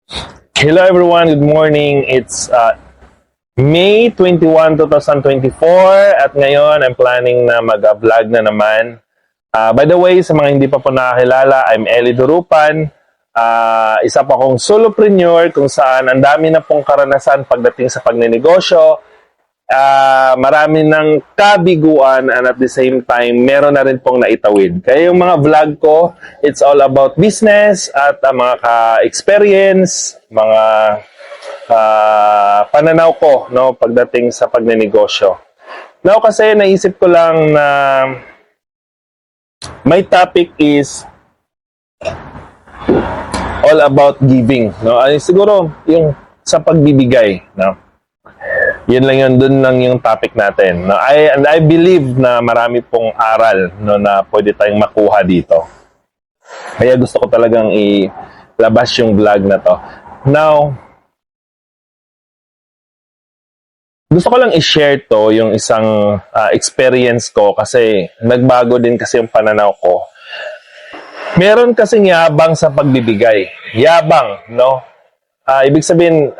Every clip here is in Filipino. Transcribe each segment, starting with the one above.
Hello everyone, good morning. It's May 21, 2024 at ngayon I'm planning na mag-vlog na naman. By the way, sa mga hindi pa po nakakilala, I'm Eli Durupan. Isa pa akong solopreneur kung saan ang dami na pong karanasan pagdating sa pagnenegosyo. Marami ng kabiguan and at the same time, meron na rin pong naitawid. Kaya yung mga vlog ko, it's all about business at mga ka-experience, mga pananaw ko no, pagdating sa pagnenegosyo. Now kasi naisip ko lang na my topic is all about giving. No? Ay, siguro yung sa pagbibigay. No? Yun lang yun, dun lang yung topic natin. No? I believe na marami pong aral no, na pwede tayong makuha dito. Kaya gusto ko talagang ilabas yung vlog na to. Now, gusto ko lang i-share to yung isang experience ko kasi nagbago din kasi yung pananaw ko. Meron kasing yabang sa pagbibigay. Yabang, no? Ibig sabihin,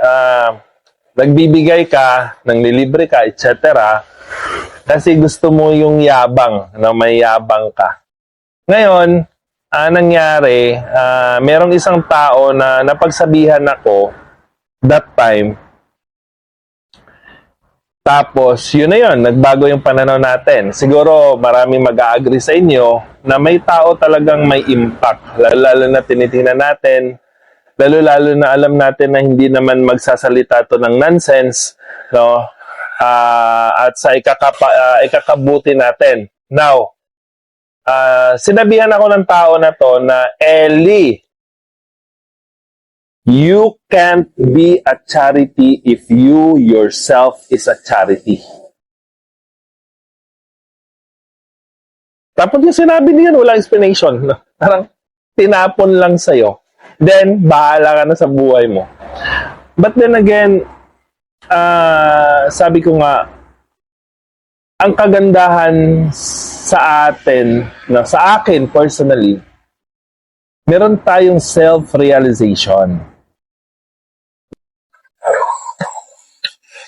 nagbibigay ka, nanglilibre ka, etc. Kasi gusto mo yung yabang, no? May yabang ka. Ngayon, nangyari, merong isang tao na napagsabihan ako that time. Tapos, yun na yun, nagbago yung pananaw natin. Siguro, maraming mag-a-agree sa inyo na may tao talagang may impact. Lalo na tinitingnan natin, lalo na alam natin na hindi naman magsasalita to ng nonsense, no? At sa ikakabuti natin. Now, sinabihan ako ng tao na to na, Eli, you can't be a charity if you yourself is a charity. Tapos yung sinabi niyan, walang explanation. No? Parang tinapon lang sa'yo. Then, bahala ka na sa buhay mo. But then again, sabi ko nga, ang kagandahan sa atin, no, sa akin personally, meron tayong self-realization.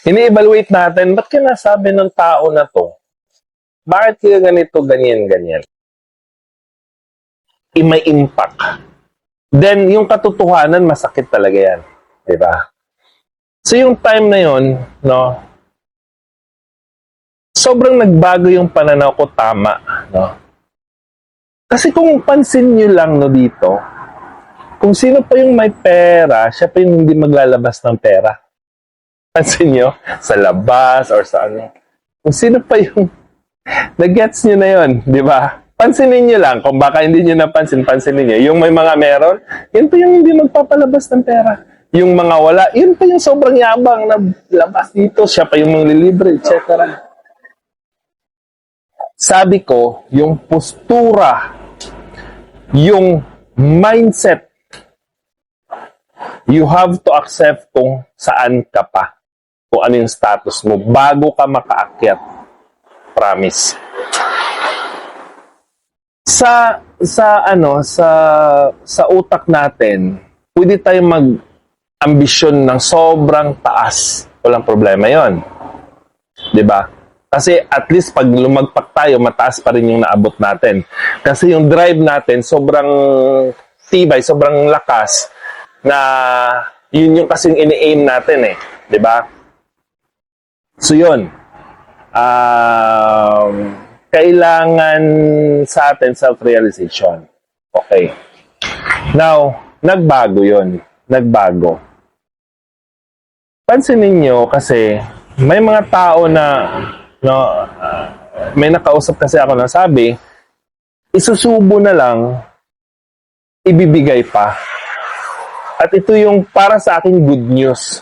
Ini-evaluate natin, ba't kaya nasabi ng tao na to? Bakit kaya ganito, ganyan? May impact. Then, yung katotohanan, masakit talaga yan. Diba? So, yung time na yun, no, sobrang nagbago yung pananaw ko, tama. No? Kasi kung pansin nyo lang no, dito, kung sino pa yung may pera, siya pa yung hindi maglalabas ng pera. Pansin nyo? Sa labas or sa ano. Kung sino pa yung nag-gets nyo na yun, di ba? Pansinin nyo lang, kung baka hindi nyo napansin, pansinin nyo. Yung may mga meron, yun pa yung hindi magpapalabas ng pera. Yung mga wala, yun pa yung sobrang yabang na labas dito, siya pa yung manglilibre, etc. Sabi ko, yung postura, yung mindset, you have to accept kung saan ka pa, kung ano yung status mo, bago ka makaakyat. Promise. Sa utak natin, pwede tayong mag-ambisyon ng sobrang taas. Walang problema 'yon. 'Di ba? Kasi at least pag lumagpak tayo, mataas pa rin yung naabot natin. Kasi yung drive natin sobrang tibay, sobrang lakas na yun yung kasing ini-aim natin eh, 'di ba? So 'yun. Kailangan sa atin self-realization. Okay. Now, nagbago yun. Nagbago. Pansinin nyo kasi may mga tao na no, may nakausap kasi ako na sabi, isusubo na lang, ibibigay pa. At ito yung para sa akin good news.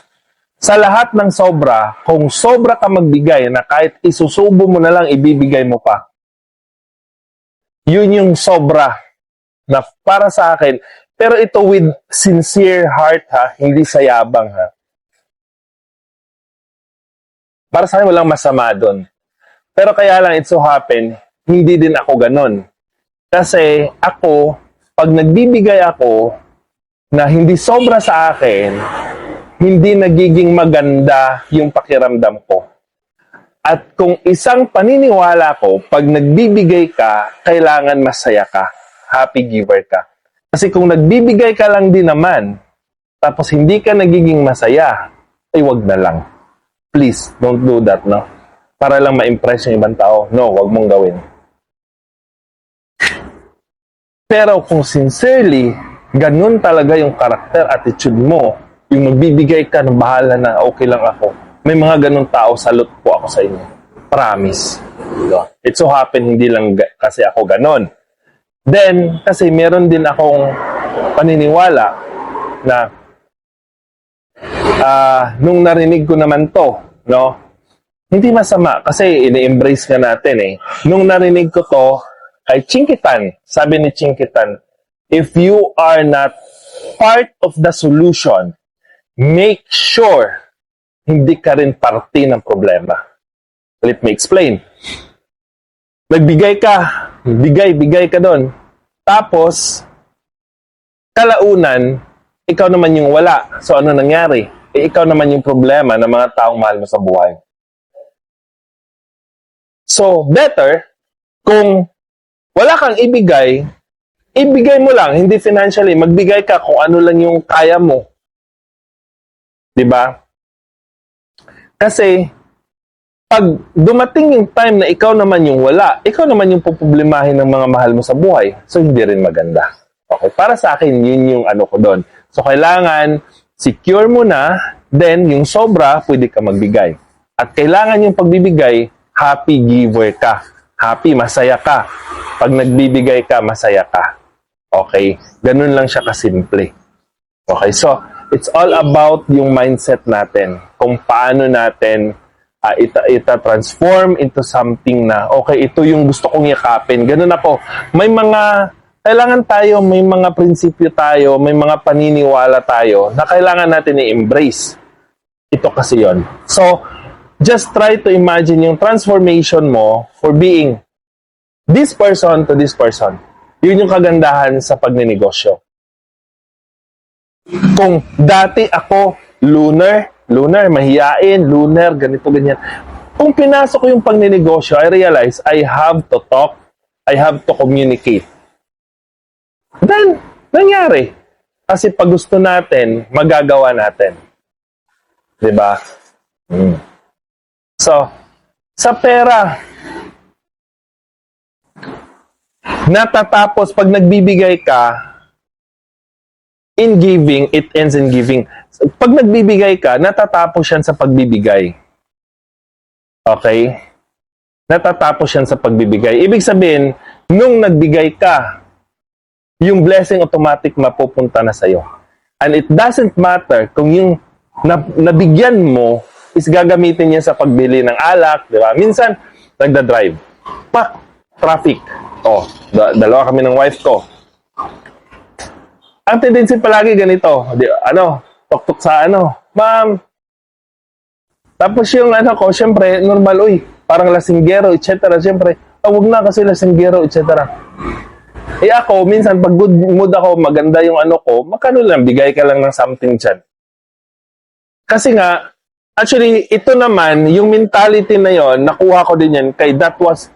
Sa lahat ng sobra, kung sobra ka magbigay na kahit isusubo mo na lang, ibibigay mo pa. Yun yung sobra na para sa akin. Pero ito with sincere heart ha, hindi sa yabang ha. Para sa akin walang masama doon. Pero kaya lang it so happen, hindi din ako ganon. Kasi ako, pag nagbibigay ako, na hindi sobra sa akin, hindi nagiging maganda yung pakiramdam ko. At kung isang paniniwala ko, pag nagbibigay ka, kailangan masaya ka. Happy giver ka. Kasi kung nagbibigay ka lang din naman, tapos hindi ka nagiging masaya, ay wag na lang. Please, don't do that, no? Para lang ma-impress yung ibang tao. No, wag mong gawin. Pero kung sincerely, ganun talaga yung karakter, attitude mo, yung magbibigay ka ng bahala na okay lang ako. May mga ganun tao, salute po ako sa inyo. Promise. It so happen, hindi lang kasi ako ganun. Then, kasi meron din akong paniniwala na nung narinig ko naman to, no? Hindi masama kasi ini-embrace nga natin eh. Nung narinig ko to, kay Chinkitan, sabi ni Chinkitan, if you are not part of the solution, make sure hindi ka rin parte ng problema. Let me explain. Nagbigay ka, bigay ka doon. Tapos, kalaunan, ikaw naman yung wala. So, ano nangyari? Ikaw naman yung problema ng mga taong mahal mo sa buhay. So, better, kung wala kang ibigay, ibigay mo lang, hindi financially. Magbigay ka kung ano lang yung kaya mo. Diba? Kasi, pag dumating yung time na ikaw naman yung wala, ikaw naman yung puproblemahin ng mga mahal mo sa buhay. So, hindi rin maganda. Okay? Para sa akin, yun yung ano ko doon. So, kailangan secure mo na, then yung sobra, pwede ka magbigay. At kailangan yung pagbibigay, happy giver ka. Happy, masaya ka. Pag nagbibigay ka, masaya ka. Okay? Ganun lang siya kasimple. Okay? So, it's all about yung mindset natin. Kung paano natin ita-transform into something na, okay, ito yung gusto kong yakapin. Ganun ako. May mga, kailangan tayo, may mga prinsipyo tayo, may mga paniniwala tayo na kailangan natin i-embrace. Ito kasi yon. So, just try to imagine yung transformation mo for being this person to this person. Yun yung kagandahan sa pagninegosyo. Kung dati ako, lunar, mahiyain, lunar, ganito, ganyan. Kung pinasok ko yung pagninegosyo, I realize I have to talk, I have to communicate. Then, nangyari. Kasi pag gusto natin, magagawa natin. Diba? So, sa pera, natatapos pag nagbibigay ka, in giving, it ends in giving. Pag nagbibigay ka, natatapos yan sa pagbibigay. Okay? Natatapos yan sa pagbibigay. Ibig sabihin, nung nagbigay ka, yung blessing automatic mapupunta na sa'yo. And it doesn't matter kung yung nabigyan mo is gagamitin niya sa pagbili ng alak, di ba? Minsan, nagda-drive. Pak! Traffic. Oh, dalawa kami ng wife ko. Ang tendency palagi ganito, tok-tok sa ma'am. Tapos yung ko, syempre, normal, parang lasinggero, etc. Syempre, wag na kasi lasinggero, etc. Ako, minsan, pag good mood ako, maganda yung ko, makano lang, bigay ka lang ng something dyan. Kasi nga, actually, ito naman, yung mentality na yon, nakuha ko din yan, kay that was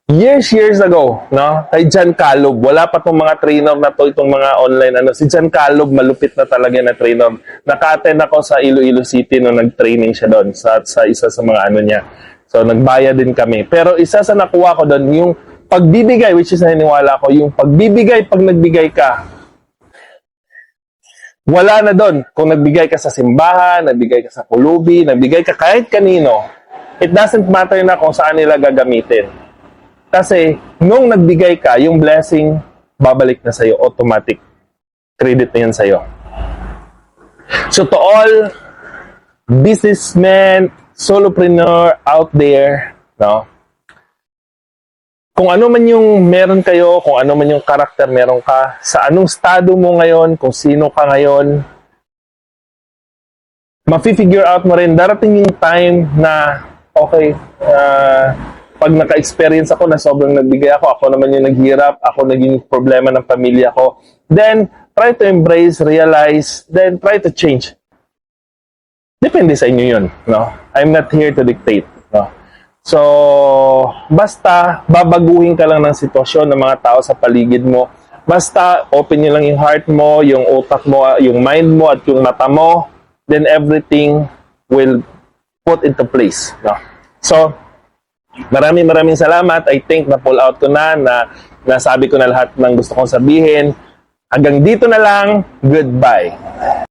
years ago, no? Kay John Calob. Wala pa tong mga trainer na to, itong mga online, Si John Calob, malupit na talaga na trainer. Naka-attend ako sa Iloilo City nung nag-training siya doon sa isa sa mga niya. So, nagbayad din kami. Pero isa sa nakuha ko doon, yung pagbibigay, which is naniniwala ko, yung pagbibigay, pag nagbigay ka, wala na doon. Kung nagbigay ka sa simbahan, nagbigay ka sa kulubi, nagbigay ka kahit kanino, it doesn't matter na kung saan nila gagamitin. Kasi, nung nagbigay ka, yung blessing, babalik na sa'yo, automatic. Credit na yan sa'yo. So, to all businessmen, solopreneur out there, no? Kung ano man yung meron kayo, kung ano man yung karakter meron ka, sa anong estado mo ngayon, kung sino ka ngayon, ma-figure out mo rin, darating yung time na, okay, pag naka-experience ako na sobrang nagbigay ako naman yung naghirap, ako naging problema ng pamilya ko, then, try to embrace, realize, then try to change. Depende sa inyo yun, no? I'm not here to dictate, no? So, basta babaguhin ka lang ng sitwasyon ng mga tao sa paligid mo. Basta open nyo lang yung heart mo, yung utak mo, yung mind mo at yung mata mo, then everything will put into place, no? So, maraming salamat. I think na pull out ko na nasabi ko na lahat ng gusto kong sabihin. Hanggang dito na lang. Goodbye.